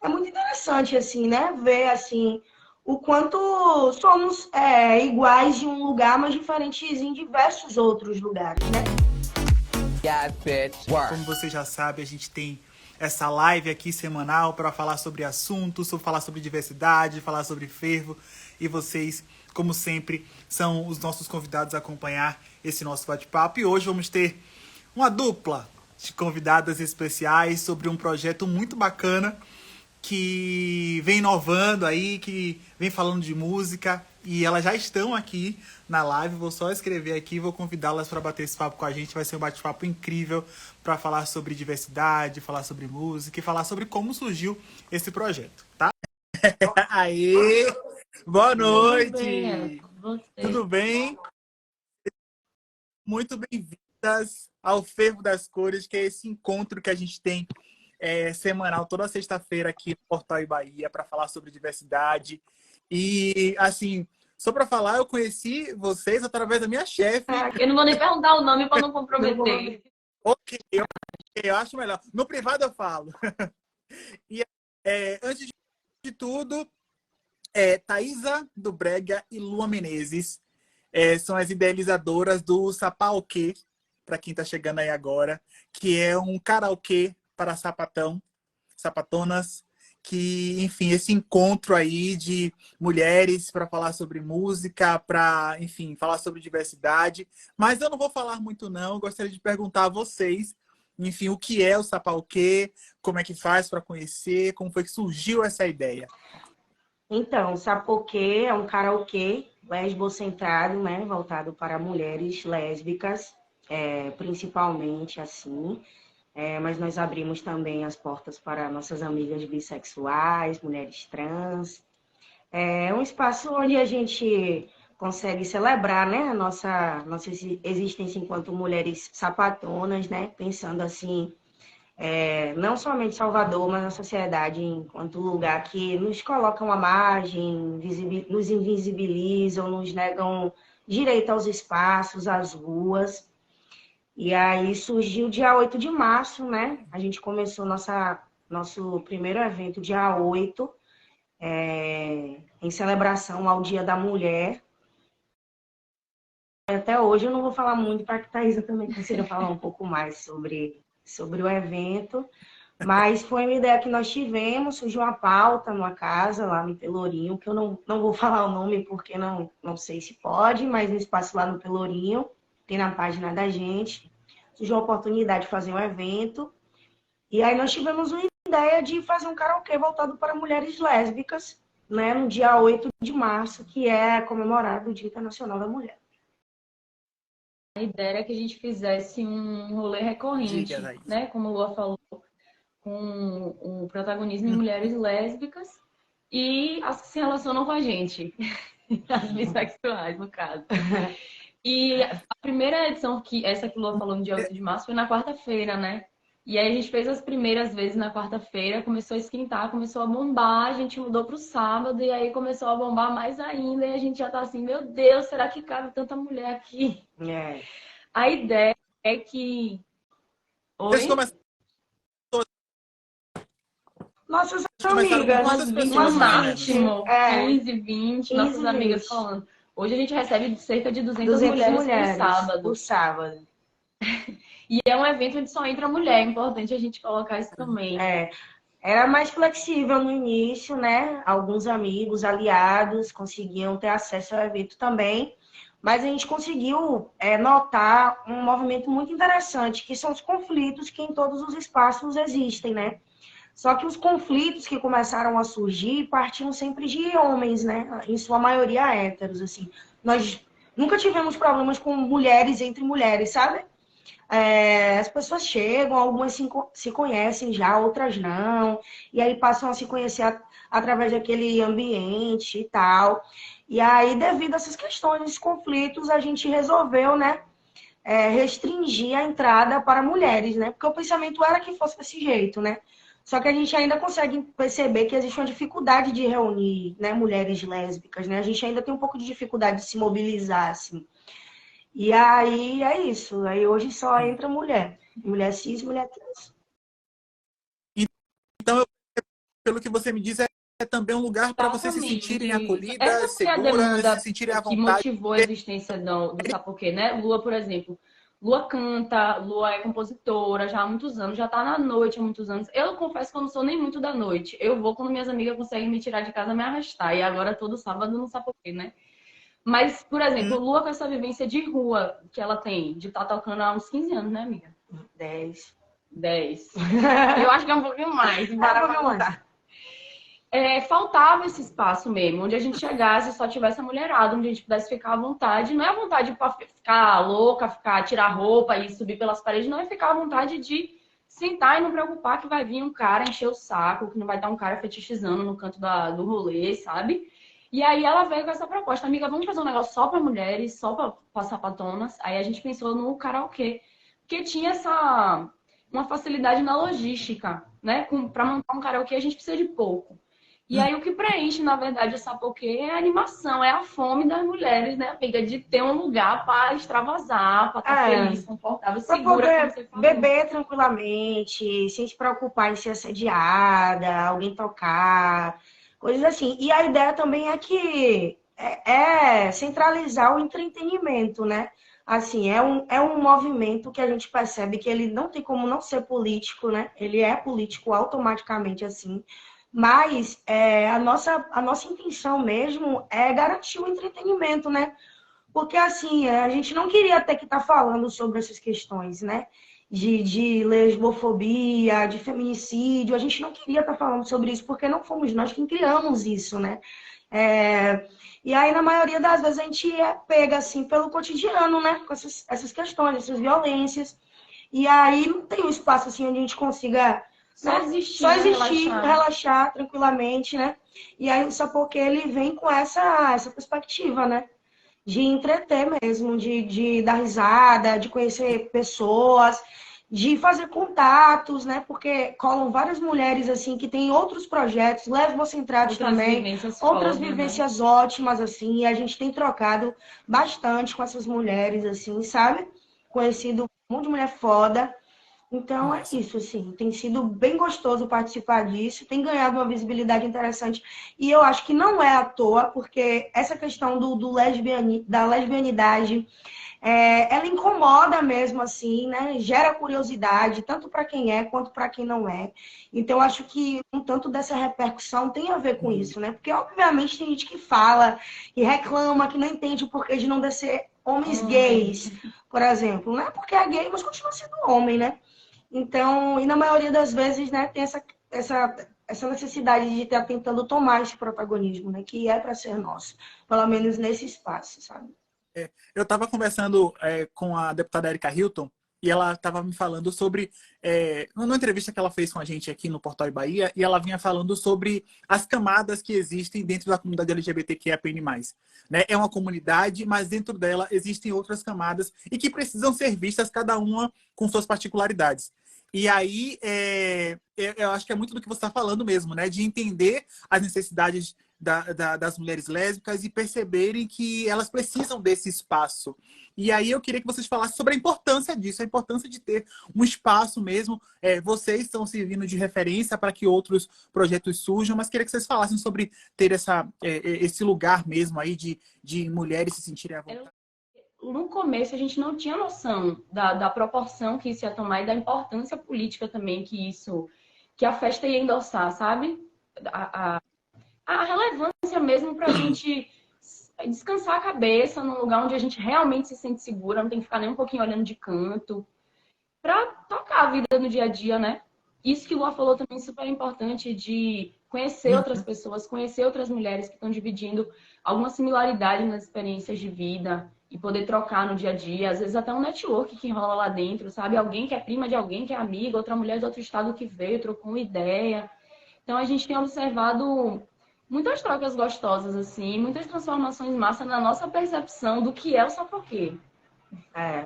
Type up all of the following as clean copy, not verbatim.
é muito interessante, assim, né? Ver, assim, o quanto somos iguais em um lugar, mas diferentes em diversos outros lugares, né? Como você já sabe, a gente tem essa live aqui semanal para falar sobre assuntos, falar sobre diversidade, falar sobre fervo. E vocês, como sempre, são os nossos convidados a acompanhar esse nosso bate-papo. E hoje vamos ter uma dupla de convidadas especiais sobre um projeto muito bacana que vem inovando aí, que vem falando de música. E elas já estão aqui na live. Vou só escrever aqui, vou convidá-las para bater esse papo com a gente. Vai ser um bate-papo incrível para falar sobre diversidade, falar sobre música e falar sobre como surgiu esse projeto, tá? Aê! Boa Tudo bem, noite! Elton, você? Tudo bem? Muito bem-vindas ao Fervo das Cores, que é esse encontro que a gente tem semanal, toda sexta-feira aqui no Portal e Bahia, para falar sobre diversidade. E, assim, só para falar, eu conheci vocês através da minha chefe. Eu não vou nem perguntar o nome para não Não vou... comprometer. Ok, eu acho melhor. No privado eu falo. E antes de tudo, Thaisa do Brega e Lua Menezes são as idealizadoras do Sapaokê, para quem está chegando aí agora, que é um karaokê para sapatão, sapatonas, que, enfim, esse encontro aí de mulheres para falar sobre música, para, enfim, falar sobre diversidade. Mas eu não vou falar muito, não. Eu gostaria de perguntar a vocês, enfim, o que é o Sapaokê, como é que faz para conhecer, como foi que surgiu essa ideia. Então, o Sapoquê é um karaokê lesbocentrado, né? Voltado para mulheres lésbicas, principalmente assim. Mas nós abrimos também as portas para nossas amigas bissexuais, mulheres trans. É um espaço onde a gente consegue celebrar, né, a nossa existência enquanto mulheres sapatonas, né? Pensando assim, não somente Salvador, mas a sociedade enquanto lugar que nos colocam à margem, nos invisibilizam, nos negam direito aos espaços, às ruas. E aí surgiu dia 8 de março, né? A gente começou nosso primeiro evento dia 8, em celebração ao Dia da Mulher. Até hoje eu não vou falar muito para que a Thaisa também consiga falar um pouco mais sobre o evento. Mas foi uma ideia que nós tivemos, surgiu uma pauta numa casa lá no Pelourinho, que eu não vou falar o nome porque não sei se pode, mas no espaço lá no Pelourinho, tem na página da gente, surgiu a oportunidade de fazer um evento, e aí nós tivemos uma ideia de fazer um karaokê voltado para mulheres lésbicas, né, no dia 8 de março, que é comemorado o Dia Internacional da Mulher. A ideia era que a gente fizesse um rolê Diga, recorrente, Thaís. né? Como o Lua falou, com o protagonismo em mulheres lésbicas e as que se relacionam com a gente, as bissexuais, no caso. E a primeira edição, essa que o Lua falou no dia 8 de março, foi na quarta-feira, né? E aí a gente fez as primeiras vezes na quarta-feira, começou a esquentar, começou a bombar, a gente mudou para o sábado e aí começou a bombar mais ainda e a gente já tá assim, meu Deus, será que cabe tanta mulher aqui? É. A ideia é que... Vocês Oi? começaram, Nossas começaram com amigas, Umas quantas 20 no pessoas, umas mais ou menos? 20, máximo, 15, 20, 15, nossas amigas 20. falando. Hoje a gente recebe cerca de 200 200 mulheres por mulheres por sábado. sábado. E é um evento onde só entra mulher, é importante a gente colocar isso também. É, era mais flexível no início, né? Alguns amigos, aliados conseguiam ter acesso ao evento também, mas a gente conseguiu notar um movimento muito interessante, que são os conflitos que em todos os espaços existem, né? Só que os conflitos que começaram a surgir partiam sempre de homens, né? Em sua maioria héteros, assim. Nós nunca tivemos problemas com mulheres entre mulheres, sabe? As pessoas chegam, algumas se conhecem já, outras não, e aí passam a se conhecer através daquele ambiente e tal. E aí, devido a essas questões, esses conflitos, a gente resolveu, né, restringir a entrada para mulheres, né? Porque o pensamento era que fosse desse jeito, né? Só que a gente ainda consegue perceber que existe uma dificuldade de reunir, né, mulheres lésbicas, né? A gente ainda tem um pouco de dificuldade de se mobilizar, assim. E aí é isso. Aí hoje só entra mulher. Mulher cis, mulher trans. Então, pelo que você me diz, é também um lugar para vocês se sentirem Exatamente. acolhidas, Essa foi a seguras, se demanda sentirem à que vontade. motivou a existência do Sapoquê, né? Lua, por exemplo. Lua canta, Lua é compositora já há muitos anos, já tá na noite há muitos anos. Eu confesso que eu não sou nem muito da noite. Eu vou quando minhas amigas conseguem me tirar de casa e me arrastar. E agora todo sábado no Sapoquê, né? Mas, por exemplo, Lua com essa vivência de rua que ela tem, de estar tocando há uns 15 anos, né, amiga? 10. 10. Eu acho que é um pouquinho mais. Para pra contar. Faltava esse espaço mesmo, onde a gente chegasse e só tivesse a mulherada, onde a gente pudesse ficar à vontade. Não é à vontade para ficar louca, tirar roupa e subir pelas paredes, não é ficar à vontade de sentar e não preocupar que vai vir um cara encher o saco, que não vai estar um cara fetichizando no canto do rolê, sabe? E aí ela veio com essa proposta, amiga, vamos fazer um negócio só para mulheres, só para sapatonas. Aí a gente pensou no karaokê, porque tinha uma facilidade na logística, né? Para montar um karaokê a gente precisa de pouco. E aí o que preenche, na verdade, o Sapoquê é a animação, é a fome das mulheres, né, amiga? De ter um lugar para extravasar, para estar feliz, confortável, pra segura, poder como você falou. beber tranquilamente, sem se preocupar em ser assediada, alguém tocar, coisas assim. E a ideia também é que é centralizar o entretenimento, né? Assim, é um movimento que a gente percebe que ele não tem como não ser político, né? Ele é político automaticamente, assim. Mas a nossa intenção mesmo é garantir o entretenimento, né? Porque, assim, a gente não queria ter que estar falando sobre essas questões, né? De lesbofobia, de feminicídio. A gente não queria estar falando sobre isso, porque não fomos nós quem criamos isso, né? E aí, na maioria das vezes, a gente é pega, assim, pelo cotidiano, né? Com essas questões, essas violências. E aí, não tem um espaço, assim, onde a gente consiga... Só né? existir, Só existir, relaxar. relaxar tranquilamente, né? E aí o Sapoquê, ele vem com essa perspectiva, né? De entreter mesmo, de dar risada, de conhecer pessoas, de fazer contatos, né? Porque colam várias mulheres, assim, que têm outros projetos, lesbocentrados Outras também, vivências outras fodas, né? vivências ótimas, assim, e a gente tem trocado bastante com essas mulheres, assim, sabe? Conhecido um monte de mulher foda. Então é Massa. isso, assim, tem sido bem gostoso participar disso, tem ganhado uma visibilidade interessante. E eu acho que não é à toa, porque essa questão da lesbianidade, ela incomoda mesmo, assim, né? Gera curiosidade, tanto para quem é quanto para quem não é. Então, eu acho que um tanto dessa repercussão tem a ver com isso, né? Porque, obviamente, tem gente que fala e reclama, que não entende o porquê de não descer homens gays, por exemplo. Não é porque é gay, mas continua sendo homem, né? Então, e na maioria das vezes, né, tem essa necessidade de estar tentando tomar esse protagonismo, né, que é para ser nosso, pelo menos nesse espaço, sabe? Eu estava conversando com a deputada Erika Hilton e ela estava me falando sobre, numa entrevista que ela fez com a gente aqui no Portal Bahia, e ela vinha falando sobre as camadas que existem dentro da comunidade LGBTQIAPN+. Né? É uma comunidade, mas dentro dela existem outras camadas e que precisam ser vistas cada uma com suas particularidades. E aí, eu acho que é muito do que você está falando mesmo, né? De entender as necessidades das mulheres lésbicas e perceberem que elas precisam desse espaço. E aí eu queria que vocês falassem sobre a importância disso, a importância de ter um espaço mesmo. Vocês estão servindo de referência para que outros projetos surjam, mas queria que vocês falassem sobre ter esse lugar mesmo aí de mulheres se sentirem à vontade. No começo, a gente não tinha noção da proporção que isso ia tomar e da importância política também que a festa ia endossar, sabe? A relevância mesmo para a gente descansar a cabeça num lugar onde a gente realmente se sente segura, não tem que ficar nem um pouquinho olhando de canto, para tocar a vida no dia a dia, né? Isso que o Lua falou também é super importante, de conhecer outras pessoas, conhecer outras mulheres que estão dividindo alguma similaridade nas experiências de vida e poder trocar no dia a dia, às vezes até um network que rola lá dentro, sabe? Alguém que é prima de alguém que é amiga, outra mulher de outro estado que veio, trocou uma ideia. Então a gente tem observado muitas trocas gostosas, assim, muitas transformações massa na nossa percepção do que é o Sapoquê. A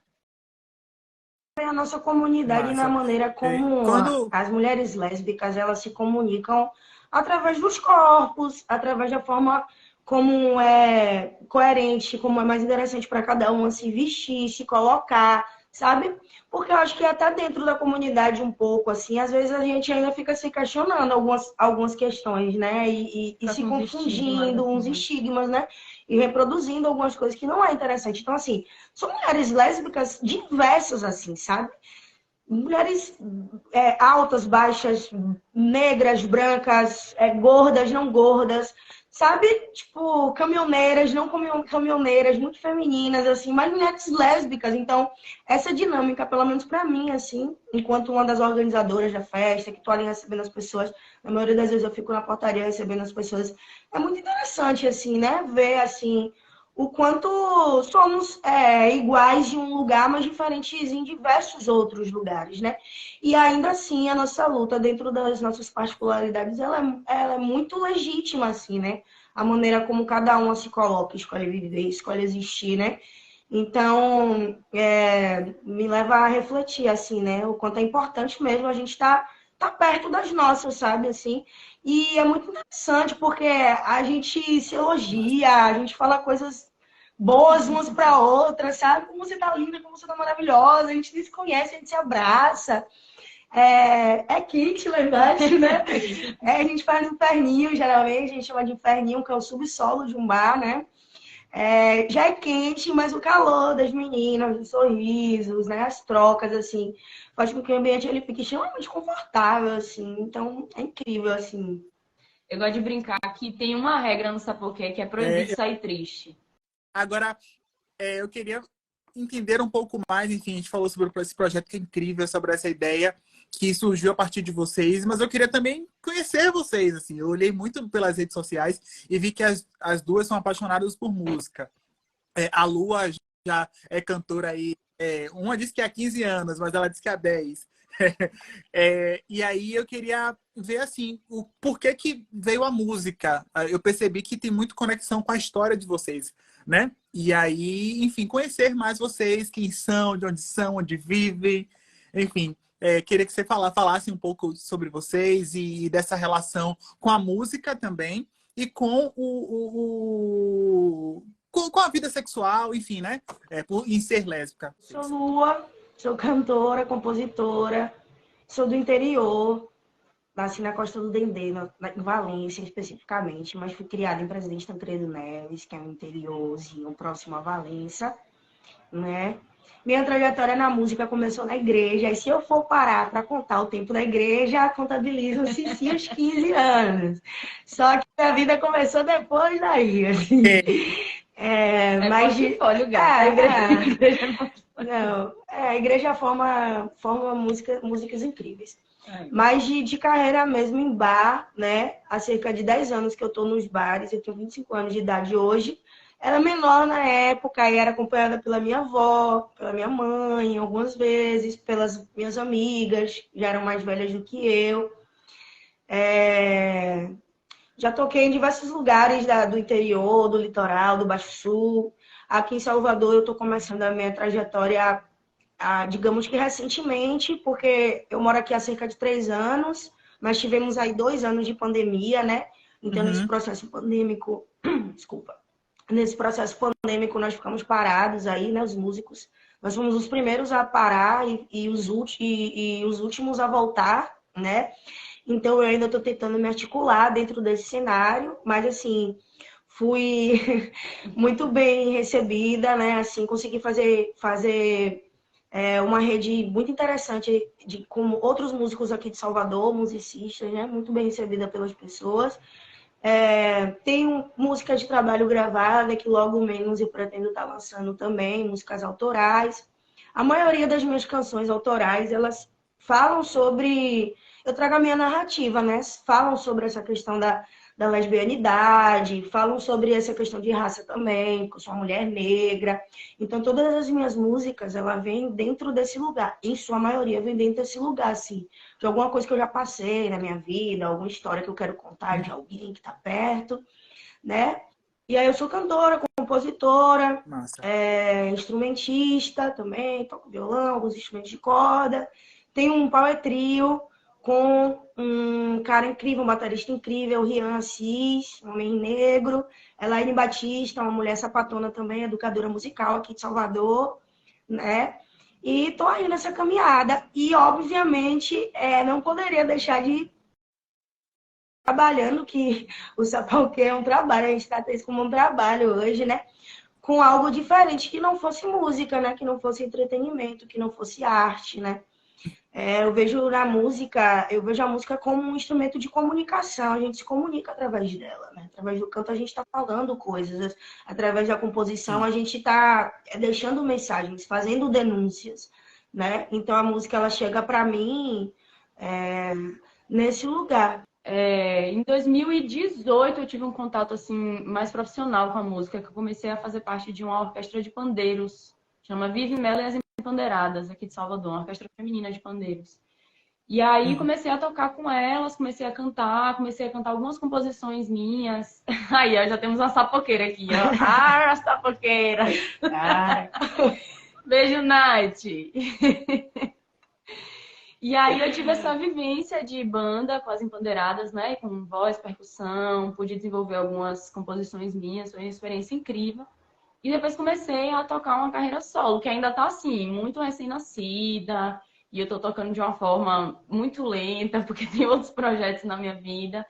nossa comunidade na Massa. maneira como Quando... as mulheres lésbicas, elas se comunicam através dos corpos, através da forma como é coerente, como é mais interessante para cada uma se vestir, se colocar, sabe? Porque eu acho que até dentro da comunidade um pouco, assim, às vezes a gente ainda fica se questionando algumas questões, né? E Fica se com uns estigmas, confundindo uns assim, né? estigmas, né? E reproduzindo algumas coisas que não é interessante. Então, assim, são mulheres lésbicas diversas, assim, sabe? Mulheres altas, baixas, negras, brancas, gordas, não gordas, sabe? Tipo, caminhoneiras, não caminhoneiras, muito femininas, assim, mas mulheres lésbicas. Então, essa dinâmica, pelo menos pra mim, assim, enquanto uma das organizadoras da festa, que tô ali recebendo as pessoas, na maioria das vezes eu fico na portaria recebendo as pessoas, é muito interessante, assim, né? Ver, assim, o quanto somos iguais em um lugar, mas diferentes em diversos outros lugares, né? E ainda assim, a nossa luta dentro das nossas particularidades, ela é muito legítima, assim, né? A maneira como cada uma se coloca, escolhe viver, escolhe existir, né? Então, me leva a refletir, assim, né? O quanto é importante mesmo a gente tá perto das nossas, sabe, assim? E é muito interessante porque a gente se elogia, a gente fala coisas boas umas para outras, sabe? Como você tá linda, como você tá maravilhosa, a gente nem se conhece, a gente se abraça. É quente lá embaixo, né? A gente faz um inferninho, geralmente, a gente chama de inferninho, que é o subsolo de um bar, né? Já é quente, mas o calor das meninas, os sorrisos, né? As trocas, assim, faz com que o ambiente ele fique extremamente confortável, assim. Então, é incrível, assim. Eu gosto de brincar que tem uma regra no Sapoquê que é proibido É, sair triste. agora, eu queria entender um pouco mais, enfim, a gente falou sobre esse projeto que é incrível, sobre essa ideia que surgiu a partir de vocês, mas eu queria também conhecer vocês, assim, eu olhei muito pelas redes sociais e vi que as duas são apaixonadas por música. A Lua já é cantora aí, uma disse que há 15 anos, mas ela disse que há 10. E aí eu queria ver assim, o porquê que veio a música. Eu percebi que tem muito conexão com a história de vocês, né? E aí, enfim, conhecer mais vocês, quem são, de onde vivem, enfim. Queria que você falasse um pouco sobre vocês e dessa relação com a música também e com com a vida sexual, enfim, né? Em ser lésbica. Sou Lua, sou cantora, compositora, sou do interior, nasci na Costa do Dendê, em Valência especificamente, mas fui criada em Presidente Tancredo Neves, que é um interiorzinho próximo a Valença, né? Minha trajetória na música começou na igreja, e se eu for parar para contar o tempo da igreja, contabilizam-se sim os 15 anos. Só que a vida começou depois daí, assim. Mas Olha o gato. A igreja. não, a igreja forma músicas incríveis. Ai. Mas de carreira mesmo em bar, né? Há cerca de 10 anos que eu tô nos bares, eu tenho 25 anos de idade hoje. Era menor na época e era acompanhada pela minha avó, pela minha mãe, algumas vezes, pelas minhas amigas, já eram mais velhas do que eu. É, Já toquei em diversos lugares do interior, do litoral, do Baixo Sul. Aqui em Salvador eu estou começando a minha trajetória, digamos que recentemente, porque eu moro aqui há cerca de 3 anos, mas tivemos aí 2 anos de pandemia, né? Então, nesse Uhum. processo pandêmico, desculpa, nesse processo pandêmico nós ficamos parados aí, né, os músicos. Nós fomos os primeiros a parar e os últimos a voltar, né? Então eu ainda estou tentando me articular dentro desse cenário, mas assim, fui muito bem recebida, né? Assim, consegui fazer uma rede muito interessante com outros músicos aqui de Salvador, musicistas, né? Muito bem recebida pelas pessoas. Tenho música de trabalho gravada, que logo menos eu pretendo estar lançando também, músicas autorais. A maioria das minhas canções autorais, elas falam sobre... Eu trago a minha narrativa, né? Falam sobre essa questão da lesbianidade, falam sobre essa questão de raça também, porque eu sou uma mulher negra. Então, todas as minhas músicas, ela vem dentro desse lugar. Em sua maioria, vem dentro desse lugar, assim de alguma coisa que eu já passei na minha vida, alguma história que eu quero contar de alguém que está perto, né? E aí eu sou cantora, compositora, Massa. instrumentista também, toco violão, alguns instrumentos de corda. Tenho um power trio com um cara incrível, um baterista incrível, o Rian Assis, um homem negro. Elaine Batista, uma mulher sapatona também, educadora musical aqui de Salvador, né? E tô aí nessa caminhada. E, obviamente, não poderia deixar de trabalhando, que o Sapoquê é um trabalho, a gente trata isso como um trabalho hoje, né? Com algo diferente, que não fosse música, né? Que não fosse entretenimento, que não fosse arte, né? Eu vejo na música, eu vejo a música como um instrumento de comunicação, a gente se comunica através dela, né? Através do canto a gente está falando coisas, através da composição Sim. a gente está deixando mensagens, fazendo denúncias, né? Então a música ela chega para mim nesse lugar. Em 2018 eu tive um contato assim mais profissional com a música, que eu comecei a fazer parte de uma orquestra de pandeiros, chama Vive Melo e as Empandeiradas, aqui de Salvador, uma orquestra feminina de pandeiros. E aí Uhum. comecei a tocar com elas, comecei a cantar algumas composições minhas. Aí, ó, já temos uma sapoqueira aqui, ó. Ah, a sapoqueira! Cara, Beijo, Nath! E aí eu tive essa vivência de banda com as Empoderadas, né? Com voz, percussão, pude desenvolver algumas composições minhas, foi uma experiência incrível. E depois comecei a tocar uma carreira solo, que ainda tá assim, muito recém-nascida. E eu tô tocando de uma forma muito lenta, porque tem outros projetos na minha vida.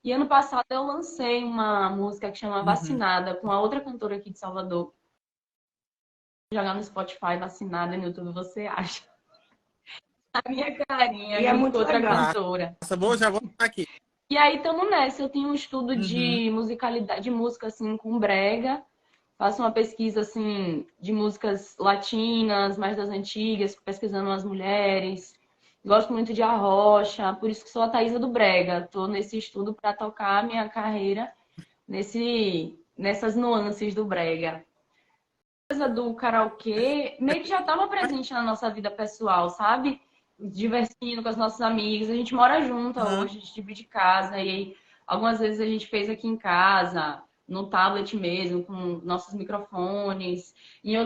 E ano passado eu lancei uma música que chama Uhum. Vacinada, com a outra cantora aqui de Salvador. Jogar no Spotify, Vacinada, no YouTube, você acha. A minha carinha e é junto com muito outra legal. cantora. Nossa, boa, já vou estar aqui. E aí estamos nessa. Eu tenho um estudo Uhum. de musicalidade, de música assim com brega. Faço uma pesquisa assim de músicas latinas, mais das antigas, pesquisando as mulheres. Gosto muito de arrocha, por isso que sou a Thaisa do Brega. Estou nesse estudo para tocar a minha carreira nessas nuances do brega. A coisa do karaokê meio que já estava presente na nossa vida pessoal, sabe? Divertindo com os nossos amigos. A gente mora junto Aham. hoje, a gente divide casa. E aí, algumas vezes a gente fez aqui em casa, no tablet mesmo, com nossos microfones.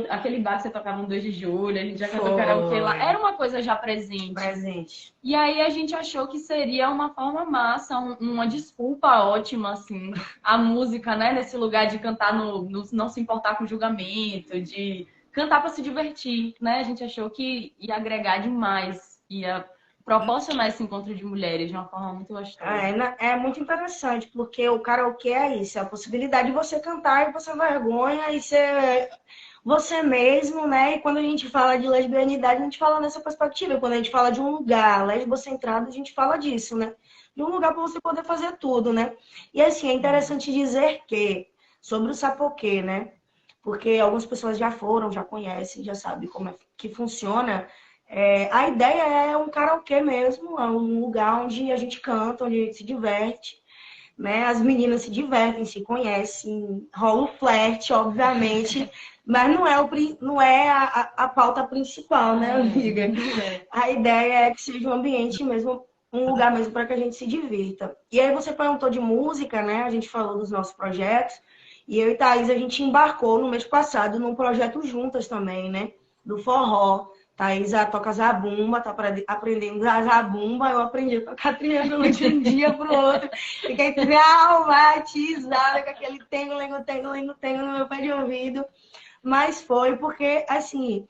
Aquele bar que você tocava no 2 de julho, a gente já cantou karaokê lá. Era Foi uma coisa já presente. presente. E aí a gente achou que seria uma forma massa, uma desculpa ótima, assim, a música, né? Nesse lugar de cantar não se importar com julgamento, de cantar para se divertir, né? A gente achou que ia agregar demais, ia proporcionar esse encontro de mulheres de uma forma muito gostosa. É muito interessante, porque o karaokê é isso, é a possibilidade de você cantar e você vergonha e ser você mesmo, né? E quando a gente fala de lesbianidade, a gente fala nessa perspectiva. Quando a gente fala de um lugar lesbocentrado, a gente fala disso, né? De um lugar para você poder fazer tudo, né? E assim, é interessante dizer que, sobre o sapoquê, né? Porque algumas pessoas já foram, já conhecem, já sabem como é que funciona. A ideia é um karaokê mesmo, é um lugar onde a gente canta, onde a gente se diverte, né? As meninas se divertem, se conhecem, rola o flerte, obviamente, mas não é a pauta principal, né, amiga? A ideia é que seja um ambiente mesmo, um lugar mesmo para que a gente se divirta. E aí você perguntou de música, né? A gente falou dos nossos projetos. E eu e Thaís, a gente embarcou no mês passado num projeto juntas também, né? Do forró. Thaís toca zabumba, tá aprendendo a zabumba. Eu aprendi a tocar triângulo de um dia pro outro. Fiquei traumatizada com aquele tengo, lengo, tengo, lengo, tengo no meu pé de ouvido. Mas foi porque, assim,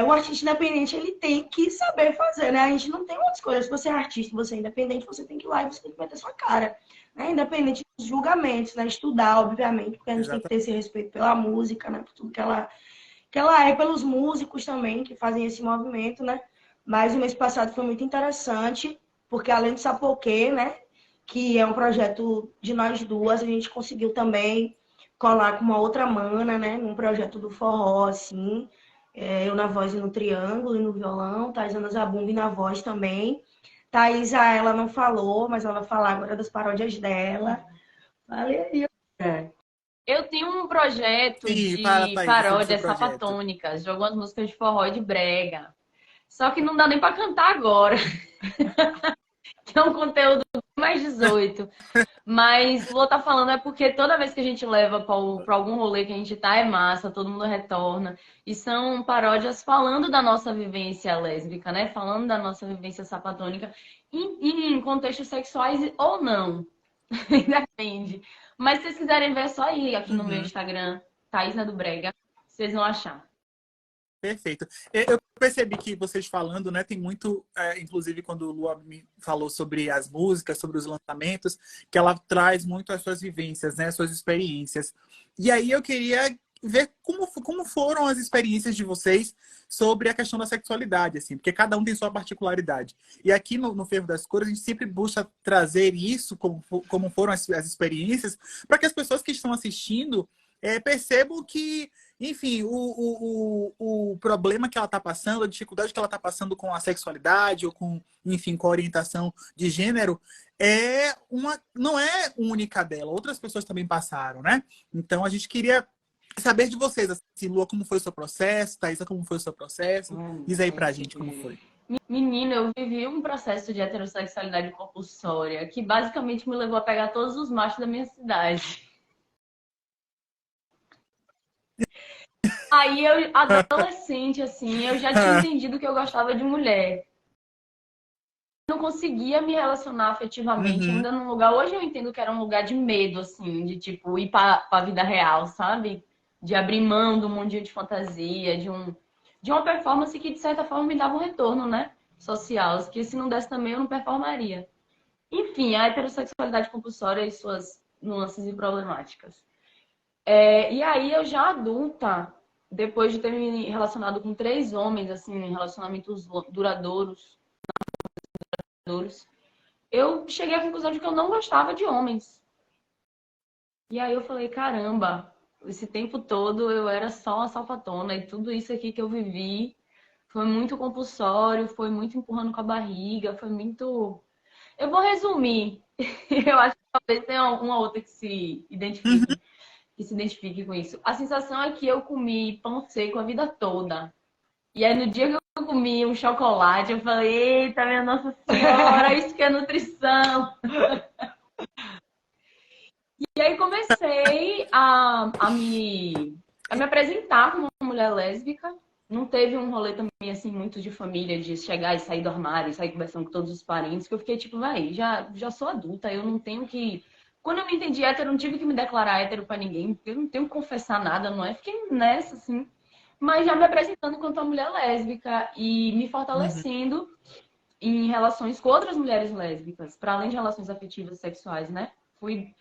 o artista independente, ele tem que saber fazer, né? A gente não tem outra escolha. Se você é artista, você é independente, você tem que ir lá e você tem que meter sua cara, né? Independente dos julgamentos, né? Estudar, obviamente, porque a gente tem que Exatamente. ter esse respeito pela música, né? Por tudo que ela é, pelos músicos também, que fazem esse movimento, né? Mas o mês passado foi muito interessante, porque além do Sapoquê, né? Que é um projeto de nós duas, a gente conseguiu também colar com uma outra mana, né? Num projeto do forró, assim. Eu na voz e no triângulo e no violão, Thais Ana Zabumba na voz também. Thaisa, ela não falou, mas ela vai falar agora das paródias dela. Valeu aí. Eu tenho um projeto Sim, fala, de Thaís, sobre o seu paródias projeto. sapatônicas, de algumas músicas de forró e de brega. Só que não dá nem para cantar agora, que é um conteúdo mais 18. Mas vou estar falando é porque toda vez que a gente leva para algum rolê que a gente tá é massa, todo mundo retorna. E são paródias falando da nossa vivência lésbica, né? Falando da nossa vivência sapatônica em contextos sexuais ou não. Depende. Mas se vocês quiserem ver, é só ir aqui no meu Uhum. Instagram, Thaísna do Brega, vocês vão achar. Perfeito. Eu percebi que vocês falando, né, tem muito, inclusive quando o Lua me falou sobre as músicas, sobre os lançamentos, que ela traz muito as suas vivências, né, as suas experiências. E aí eu queria ver como foram as experiências de vocês sobre a questão da sexualidade, assim, porque cada um tem sua particularidade. E aqui no Fervo das Cores, a gente sempre busca trazer isso, como foram as experiências, para que as pessoas que estão assistindo percebam que, enfim, o problema que ela está passando, a dificuldade que ela está passando com a sexualidade ou com, enfim, com a orientação de gênero, não é única dela. Outras pessoas também passaram, né? Então, a gente queria saber de vocês, assim, Lua, como foi o seu processo, Thaisa, como foi o seu processo? Diz aí pra gente como foi. Menina, eu vivi um processo de heterossexualidade compulsória que basicamente me levou a pegar todos os machos da minha cidade. Aí eu, adolescente, assim, eu já tinha entendido que eu gostava de mulher. Não conseguia me relacionar afetivamente ainda num lugar. Hoje eu entendo que era um lugar de medo, assim, de tipo ir pra vida real, sabe? De abrir mão do mundinho de fantasia, de uma performance que de certa forma me dava um retorno, né? Social, que se não desse também eu não performaria. Enfim, a heterossexualidade compulsória e suas nuances e problemáticas. E aí eu já adulta, depois de ter me relacionado com 3 homens, assim, em relacionamentos duradouros, eu cheguei à conclusão de que eu não gostava de homens. E aí eu falei, caramba, esse tempo todo eu era só uma sapatona e tudo isso aqui que eu vivi foi muito compulsório, foi muito empurrando com a barriga, foi muito... Eu vou resumir. Eu acho que talvez tenha uma outra que se identifique com isso. A sensação é que eu comi pão seco a vida toda. E aí no dia que eu comi um chocolate, eu falei, eita, minha Nossa Senhora, isso que é nutrição. E aí comecei a me apresentar como uma mulher lésbica. Não teve um rolê também, assim, muito de família, de chegar e sair do armário, sair conversando com todos os parentes, que eu fiquei tipo, vai, já sou adulta, eu não tenho que... Quando eu me entendi hétero, eu não tive que me declarar hétero pra ninguém, porque eu não tenho que confessar nada, não é? Fiquei nessa, assim. Mas já me apresentando enquanto uma mulher lésbica e me fortalecendo em relações com outras mulheres lésbicas, para além de relações afetivas e sexuais, né? Fui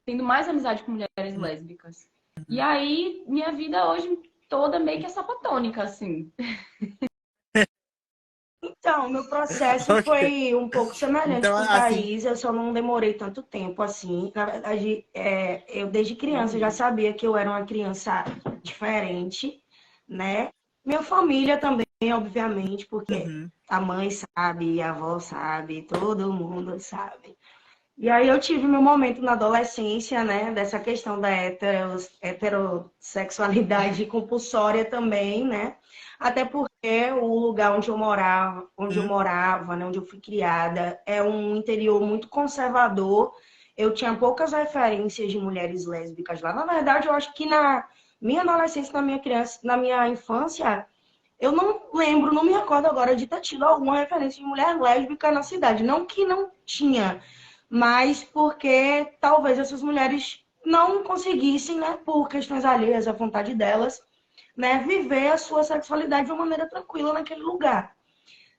tendo mais amizade com mulheres lésbicas. E aí, minha vida hoje toda meio que é sapatônica, assim. Então, meu processo foi um pouco semelhante Então, com assim, Thaís, eu só não demorei tanto tempo assim. Na verdade, eu desde criança já sabia que eu era uma criança diferente, né? Minha família também, obviamente, porque a mãe sabe, a avó sabe, todo mundo sabe. E aí eu tive meu momento na adolescência, né? Dessa questão da heterossexualidade compulsória também, né? Até porque o lugar onde eu morava, né? Onde eu fui criada, é um interior muito conservador. Eu tinha poucas referências de mulheres lésbicas lá. Na verdade, eu acho que na minha adolescência, na minha infância, eu não lembro, não me recordo agora de ter tido alguma referência de mulher lésbica na cidade. Não que não tinha, mas porque talvez essas mulheres não conseguissem, né, por questões alheias à vontade delas, né, viver a sua sexualidade de uma maneira tranquila naquele lugar,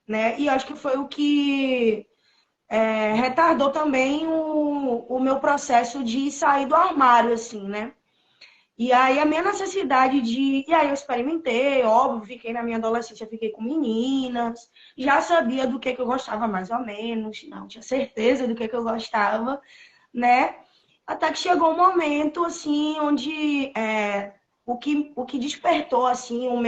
né? E acho que foi o que retardou também o meu processo de sair do armário, assim, né? E aí a minha necessidade de... E aí eu experimentei, óbvio, fiquei na minha adolescência, fiquei com meninas, já sabia do que eu gostava mais ou menos, não tinha certeza do que eu gostava, né? Até que chegou um momento, assim, onde o que despertou, assim, o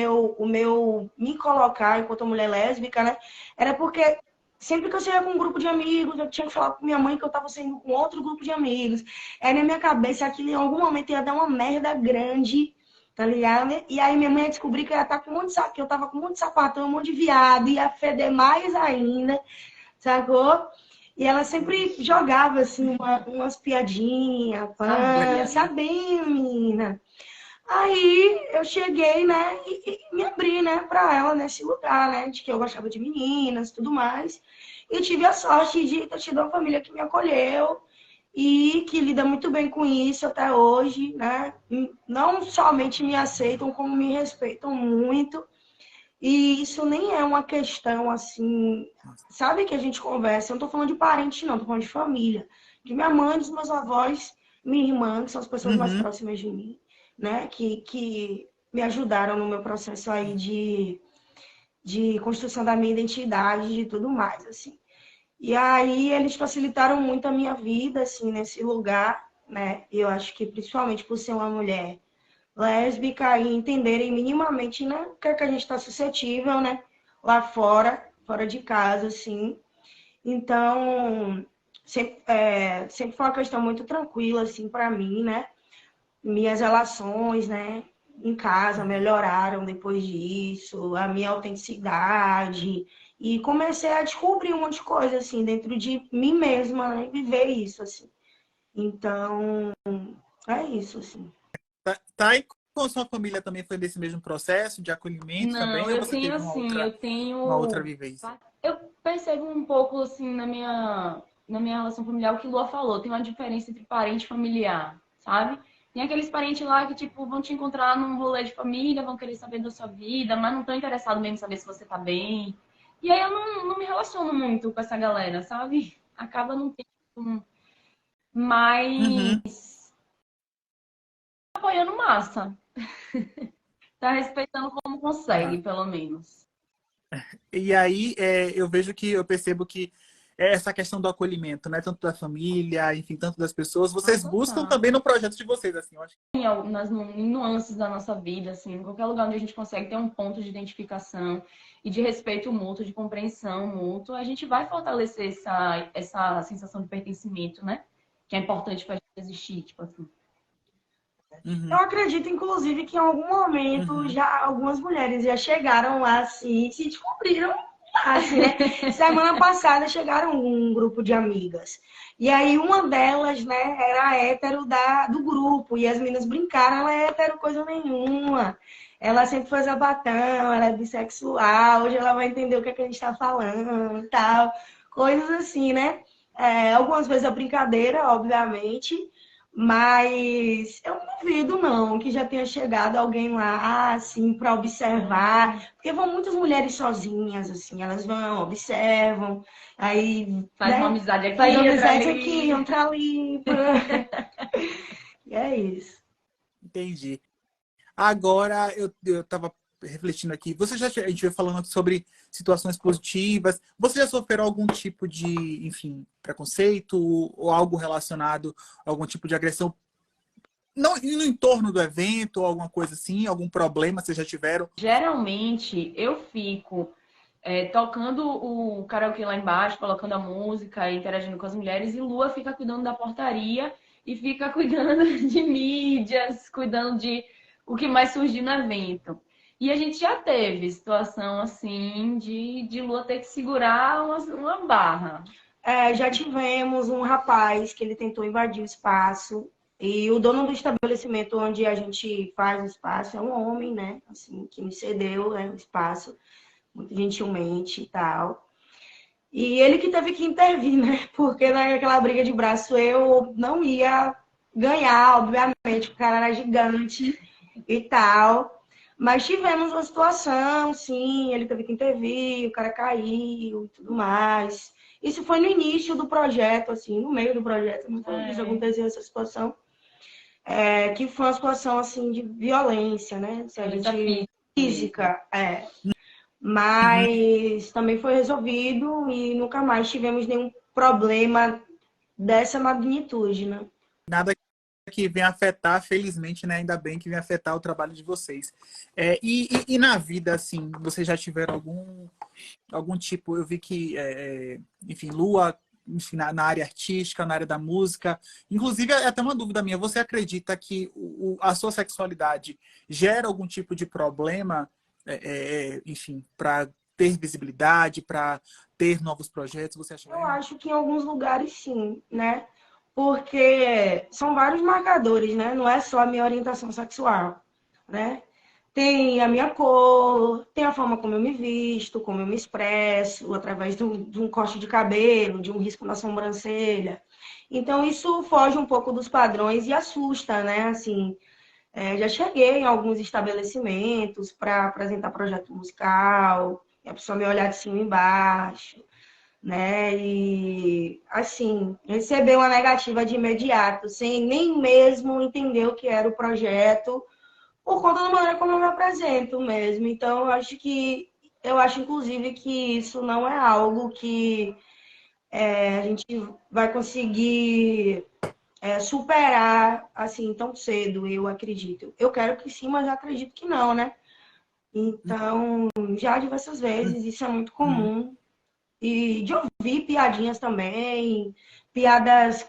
meu me colocar enquanto mulher lésbica, né? Era porque sempre que eu saía com um grupo de amigos, eu tinha que falar com minha mãe que eu tava saindo com outro grupo de amigos. Aí na minha cabeça aquilo em algum momento ia dar uma merda grande, tá ligado? E aí minha mãe ia descobrir que eu ia estar com um monte de saco, que eu tava com um monte de sapatão, um monte de viado, ia feder mais ainda, sacou? E ela sempre jogava, assim, umas piadinhas, sabia, menina. Aí eu cheguei, né, e me abri, né, pra ela nesse lugar, né, de que eu gostava de meninas e tudo mais. E tive a sorte de ter tido uma família que me acolheu e que lida muito bem com isso até hoje, né. Não somente me aceitam, como me respeitam muito. E isso nem é uma questão assim, sabe que a gente conversa, eu não tô falando de parente não, tô falando de família, de minha mãe, dos meus avós, minha irmã, que são as pessoas mais Uhum. próximas de mim, né, que me ajudaram no meu processo aí de construção da minha identidade e tudo mais, assim. E aí eles facilitaram muito a minha vida, assim, nesse lugar, né? E eu acho que principalmente por ser uma mulher lésbica e entenderem minimamente, né, o que é que a gente está suscetível, né? Lá fora, fora de casa, assim. Então, sempre foi uma questão muito tranquila, assim, para mim, né? Minhas relações, né, em casa melhoraram depois disso, a minha autenticidade. E comecei a descobrir um monte de coisa, assim, dentro de mim mesma, né? E viver isso, assim. Então, é isso, assim. Tá, e com a sua família também foi desse mesmo processo de acolhimento Não, também, ou eu você tenho teve assim, eu uma outra tenho. vivência? Eu percebo um pouco assim na minha relação familiar o que Lua falou. Tem uma diferença entre parente e familiar, sabe? Tem aqueles parentes lá que, tipo, vão te encontrar num rolê de família, vão querer saber da sua vida, mas não estão interessados mesmo em saber se você tá bem. E aí eu não me relaciono muito com essa galera, sabe? Acaba não tendo. Uhum. Mas apoiando massa. Tá respeitando como Ah. consegue, pelo menos. E aí eu vejo que eu percebo que essa questão do acolhimento, né, tanto da família, enfim, tanto das pessoas, Ah, vocês buscam total. também no projeto de vocês, assim, eu acho. Nas nuances da nossa vida, assim, em qualquer lugar onde a gente consegue ter um ponto de identificação e de respeito mútuo, de compreensão mútua, a gente vai fortalecer essa sensação de pertencimento, né? Que é importante pra gente existir, tipo assim. Eu Uhum, acredito, inclusive, que em algum momento uhum. já algumas mulheres já chegaram lá assim, e se descobriram assim, né? Semana passada chegaram um grupo de amigas. E aí uma delas, né, era a hétero do grupo. E as meninas brincaram, ela é hétero coisa nenhuma. Ela sempre foi sapatão, ela é bissexual, hoje ela vai entender o que, é que a gente está falando e tal. Coisas assim, né? Algumas vezes a brincadeira, obviamente. Mas eu não duvido, não, que já tenha chegado alguém lá, assim, para observar. Porque vão muitas mulheres sozinhas, assim, elas vão, observam, aí, Faz uma né? amizade Faz aqui, outra amizade aqui, ali. outra ali. E é isso. Entendi. Agora, eu estava refletindo aqui, a gente veio falando sobre situações positivas, você já sofreu algum tipo de, enfim, preconceito ou algo relacionado a algum tipo de agressão não, no entorno do evento, ou alguma coisa assim, algum problema vocês já tiveram? Geralmente, eu fico tocando o karaokê lá embaixo, colocando a música, interagindo com as mulheres, e Lua fica cuidando da portaria e fica cuidando de mídias, cuidando de o que mais surgir no evento. E a gente já teve situação assim de Lua ter que segurar uma barra. Já tivemos um rapaz que ele tentou invadir o espaço. E o dono do estabelecimento onde a gente faz o espaço é um homem, né? Assim, que me cedeu, né, o espaço, muito gentilmente e tal. E ele que teve que intervir, né? Porque naquela briga de braço eu não ia ganhar, obviamente, o cara era gigante e tal. Mas tivemos uma situação, sim, ele teve que intervir, o cara caiu e tudo mais. Isso foi no início do projeto, assim, no meio do projeto, não foi isso, É, aconteceu essa situação, que foi uma situação, assim, de violência, né? Se a violência gente... física mesmo. Física, Uhum. mas também foi resolvido e nunca mais tivemos nenhum problema dessa magnitude, né? Nada que venha afetar, felizmente, né? Ainda bem que venha afetar o trabalho de vocês. E na vida, assim, vocês já tiveram algum tipo, eu vi que, enfim, Lua, enfim, na área artística, na área da música. Inclusive, é até uma dúvida minha, você acredita que a sua sexualidade gera algum tipo de problema, enfim, para ter visibilidade, para ter novos projetos? Você acha? Eu acho que em alguns lugares sim, né? Porque são vários marcadores, né? Não é só a minha orientação sexual, né? Tem a minha cor, tem a forma como eu me visto, como eu me expresso, através de um corte de cabelo, de um risco na sobrancelha. Então, isso foge um pouco dos padrões e assusta, né? Assim, Já cheguei em alguns estabelecimentos para apresentar projeto musical, e a pessoa me olhar de cima e embaixo, né? E, assim, receber uma negativa de imediato, sem nem mesmo entender o que era o projeto, por conta da maneira como eu me apresento mesmo. Então, eu acho, inclusive, que isso não é algo que a gente vai conseguir superar assim tão cedo, eu acredito. Eu quero que sim, mas eu acredito que não, né? Então, já diversas vezes, isso é muito comum. E de ouvir piadinhas também, piadas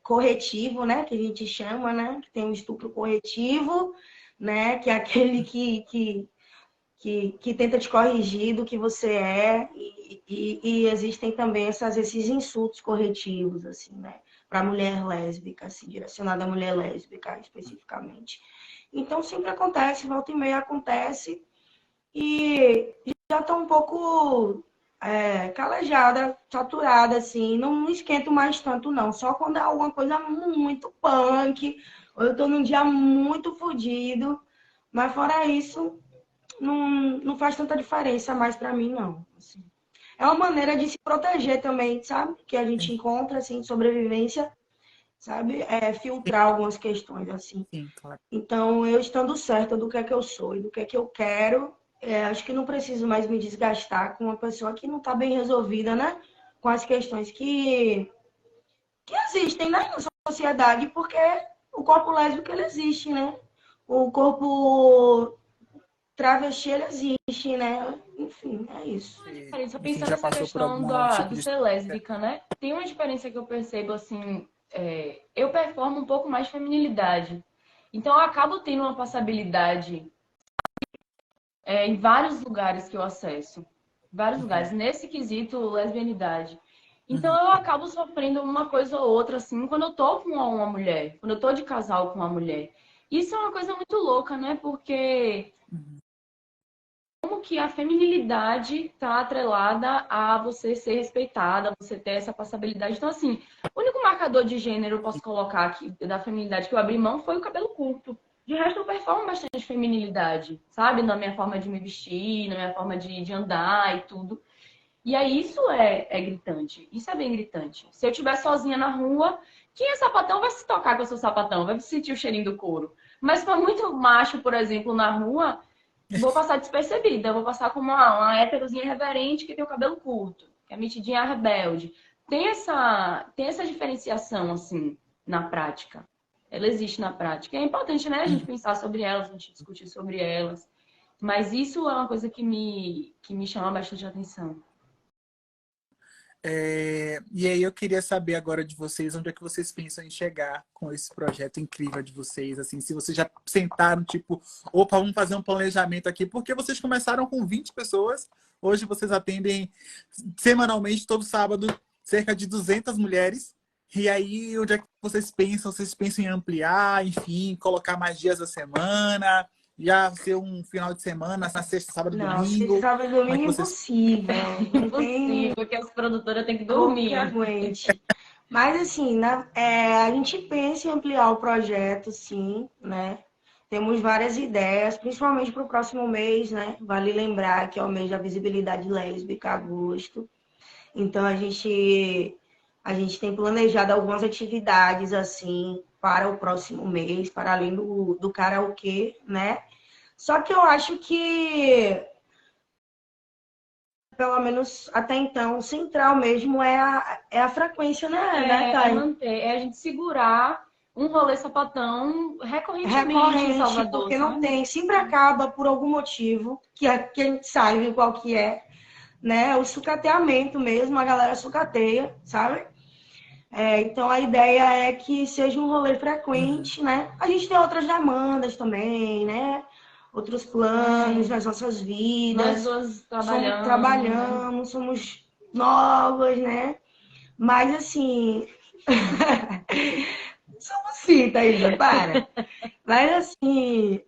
corretivo, né? Que a gente chama, né? Que tem o estupro corretivo, né? Que é aquele que tenta te corrigir do que você é. E existem também esses insultos corretivos, assim, né? Para a mulher lésbica, assim, direcionada à mulher lésbica especificamente. Então, sempre acontece, volta e meia acontece. E já estou um pouco calejada, saturada, assim. Não esquento mais tanto, não. Só quando é alguma coisa muito punk, ou eu estou num dia muito fodido. Mas fora isso, não faz tanta diferença mais para mim, não. Assim. É uma maneira de se proteger também, sabe? Que a gente Sim, encontra, assim, de sobrevivência, sabe? Filtrar algumas questões, assim. sim, claro. Então, eu estando certa do que é que eu sou e do que é que eu quero, acho que não preciso mais me desgastar com uma pessoa que não está bem resolvida, né? Com as questões que existem, né, na sociedade, porque o corpo lésbico, ele existe, né? O corpo travesti, ele existe, né? Enfim, é isso. Diferença, Enfim, pensando já nessa passou por questão algum tipo do de... ser lésbica, né? Tem uma diferença que eu percebo, assim, eu performo um pouco mais feminilidade. Então, eu acabo tendo uma passabilidade em vários lugares que eu acesso. Vários lugares. Nesse quesito, lesbianidade. Então, Uhum. eu acabo sofrendo uma coisa ou outra, assim, quando eu tô com uma mulher. Quando eu tô de casal com uma mulher. Isso é uma coisa muito louca, né? Porque como que a feminilidade está atrelada a você ser respeitada, você ter essa passabilidade. Então, assim, o único marcador de gênero eu posso colocar aqui da feminilidade que eu abri mão foi o cabelo curto. De resto, eu performo bastante feminilidade, sabe? Na minha forma de me vestir, na minha forma de andar e tudo. E aí, isso é gritante. Isso é bem gritante. Se eu estiver sozinha na rua, quem é sapatão vai se tocar que eu sou sapatão, vai sentir o cheirinho do couro. Mas se for muito macho, por exemplo, na rua, vou passar despercebida. Vou passar como uma héterozinha reverente que tem o cabelo curto, que é metidinha rebelde. Tem essa diferenciação, assim, na prática. Ela existe na prática. É importante, né, a gente pensar sobre elas, a gente discutir sobre elas. Mas isso é uma coisa que me chama bastante atenção. E aí eu queria saber agora de vocês, onde é que vocês pensam em chegar com esse projeto incrível de vocês, assim, se vocês já sentaram, tipo, opa, vamos fazer um planejamento aqui, porque vocês começaram com 20 pessoas, hoje vocês atendem semanalmente, todo sábado, cerca de 200 mulheres, e aí onde é que vocês pensam? Vocês pensam em ampliar, enfim, colocar mais dias da semana, já ser um final de semana, na sexta, sábado, Não, sexta, domingo, sábado e como é que domingo é vocês... impossível. Não tem Impossível, porque as produtoras têm que corpo que dormir. aguente. Mas, assim, a gente pensa em ampliar o projeto, sim, né? Temos várias ideias, principalmente para o próximo mês, né? Vale lembrar que é o mês da visibilidade lésbica, agosto. Então, a gente tem planejado algumas atividades, assim, para o próximo mês, para além do karaokê, né? Só que eu acho que pelo menos até então, o central mesmo é a frequência, né, Thay? É a gente segurar um rolê sapatão recorrentemente em Recorrente, Salvador, porque não sabe? tem, sempre acaba por algum motivo, que a gente sabe qual que é, né? O sucateamento mesmo, a galera sucateia, sabe? Então a ideia é que seja um rolê Uhum. frequente, né? A gente tem outras demandas também, né? Outros planos nas nossas Nós vidas. duas Somos, trabalhando, né? trabalhamos, somos novas, né? Mas assim, somos sim, Thaisa, para. Mas assim,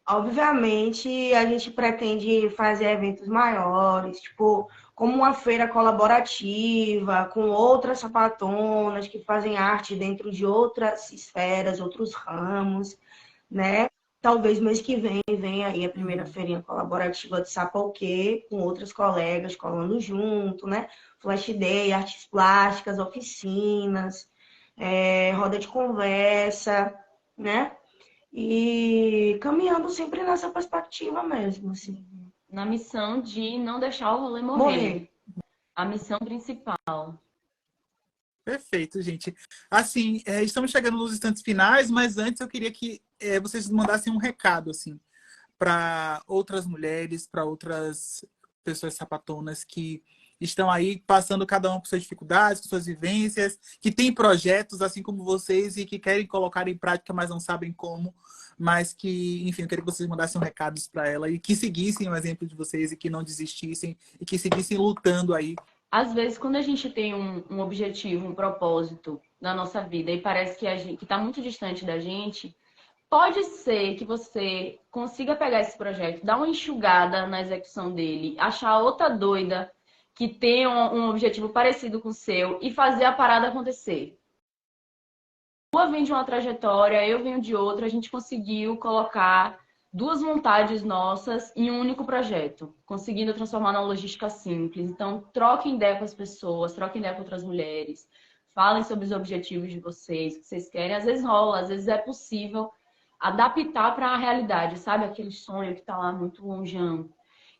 obviamente a gente pretende fazer eventos maiores, tipo como uma feira colaborativa, com outras sapatonas que fazem arte dentro de outras esferas, outros ramos, né? Talvez mês que vem venha aí a primeira feirinha colaborativa de Sapoquê, com outras colegas colando junto, né? Flash Day, artes plásticas, oficinas, roda de conversa, né? E caminhando sempre nessa perspectiva mesmo, assim. Na missão de não deixar o rolê Morrer. A missão principal. Perfeito, gente. Assim, estamos chegando nos instantes finais, mas antes eu queria que vocês mandassem um recado, assim, para outras mulheres, para outras pessoas sapatonas que estão aí passando cada uma por suas dificuldades, por suas vivências, que têm projetos, assim como vocês, e que querem colocar em prática, mas não sabem como, mas que, enfim, eu queria que vocês mandassem um recado para ela e que seguissem o exemplo de vocês e que não desistissem e que seguissem lutando aí. Às vezes, quando a gente tem um objetivo, um propósito na nossa vida e parece que está muito distante da gente, pode ser que você consiga pegar esse projeto, dar uma enxugada na execução dele, achar outra doida que tenha um objetivo parecido com o seu e fazer a parada acontecer. Uma vem de uma trajetória, eu venho de outra, a gente conseguiu colocar duas vontades nossas em um único projeto, conseguindo transformar numa logística simples. Então, troquem ideia com as pessoas, troquem ideia com outras mulheres, falem sobre os objetivos de vocês, o que vocês querem. Às vezes rola, às vezes é possível adaptar para a realidade, sabe? Aquele sonho que está lá muito longeão.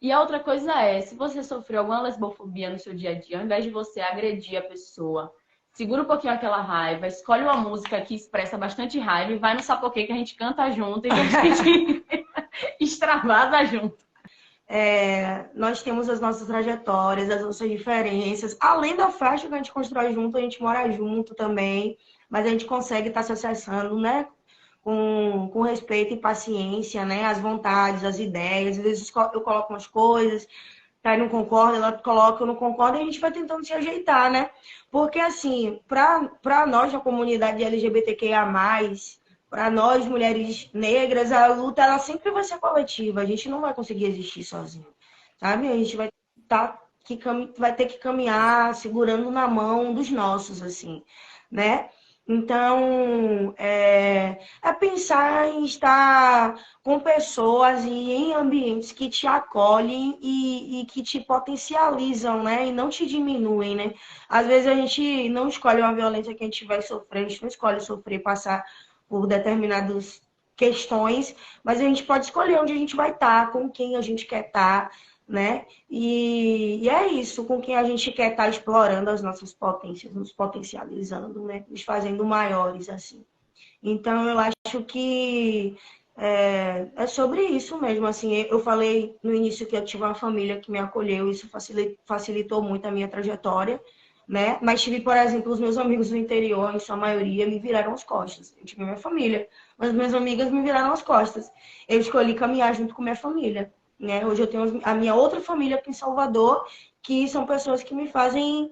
E a outra coisa é, se você sofreu alguma lesbofobia no seu dia a dia, ao invés de você agredir a pessoa, segura um pouquinho aquela raiva, escolhe uma música que expressa bastante raiva e vai no Sapoquê que a gente canta junto e a gente extravasa junto. Nós temos as nossas trajetórias, as nossas diferenças. Além da faixa que a gente constrói junto, a gente mora junto também, mas a gente consegue estar se acessando, né? Com respeito e paciência, né? As vontades, as ideias. Às vezes eu coloco umas coisas, Thay não concorda, ela coloca, eu não concordo, e a gente vai tentando se ajeitar, né? Porque, assim, para nós da comunidade LGBTQIA+, para nós, mulheres negras, a luta ela sempre vai ser coletiva. A gente não vai conseguir existir sozinho, sabe? A gente vai ter que caminhar segurando na mão dos nossos, assim, né? Então, pensar em estar com pessoas e em ambientes que te acolhem e que te potencializam, né? E não te diminuem, né? Às vezes a gente não escolhe uma violência que a gente vai sofrer, a gente não escolhe sofrer, passar por determinadas questões, mas a gente pode escolher onde a gente vai estar, com quem a gente quer estar, né? E é isso, com quem a gente quer estar explorando as nossas potências, nos potencializando, né? Nos fazendo maiores, assim. Então, eu acho que é sobre isso mesmo, assim. Eu falei no início que eu tive uma família que me acolheu, isso facilitou muito a minha trajetória, né? Mas tive, por exemplo, os meus amigos do interior, em sua maioria, me viraram as costas. Eu tive minha família, mas minhas amigas me viraram as costas. Eu escolhi caminhar junto com minha família, né? Hoje eu tenho a minha outra família aqui em Salvador, que são pessoas que me fazem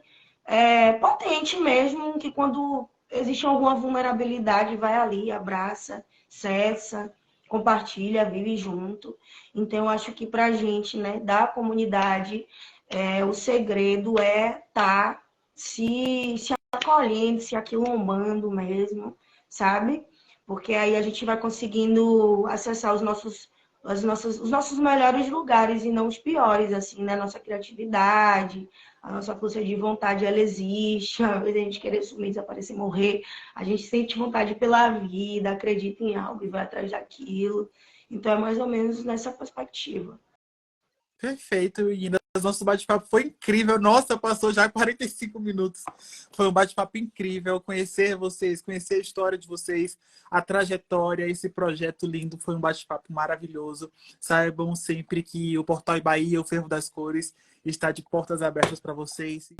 potente mesmo, que quando existe alguma vulnerabilidade, vai ali, abraça, cessa, compartilha, vive junto. Então, eu acho que pra gente, né, da comunidade, o segredo é estar se acolhendo, se aquilombando mesmo, sabe? Porque aí a gente vai conseguindo acessar os nossos melhores lugares e não os piores, assim, né? Nossa criatividade, a nossa força de vontade, ela existe. Às vezes a gente querer sumir, desaparecer, morrer. A gente sente vontade pela vida, acredita em algo e vai atrás daquilo. Então é mais ou menos nessa perspectiva. Perfeito, Ina. Nosso bate-papo foi incrível. Nossa, passou já 45 minutos. Foi um bate-papo incrível. Conhecer vocês, conhecer a história de vocês, a trajetória, esse projeto lindo. Foi um bate-papo maravilhoso. Saibam sempre que o Portal Bahia, o Fervo das Cores, está de portas abertas para vocês.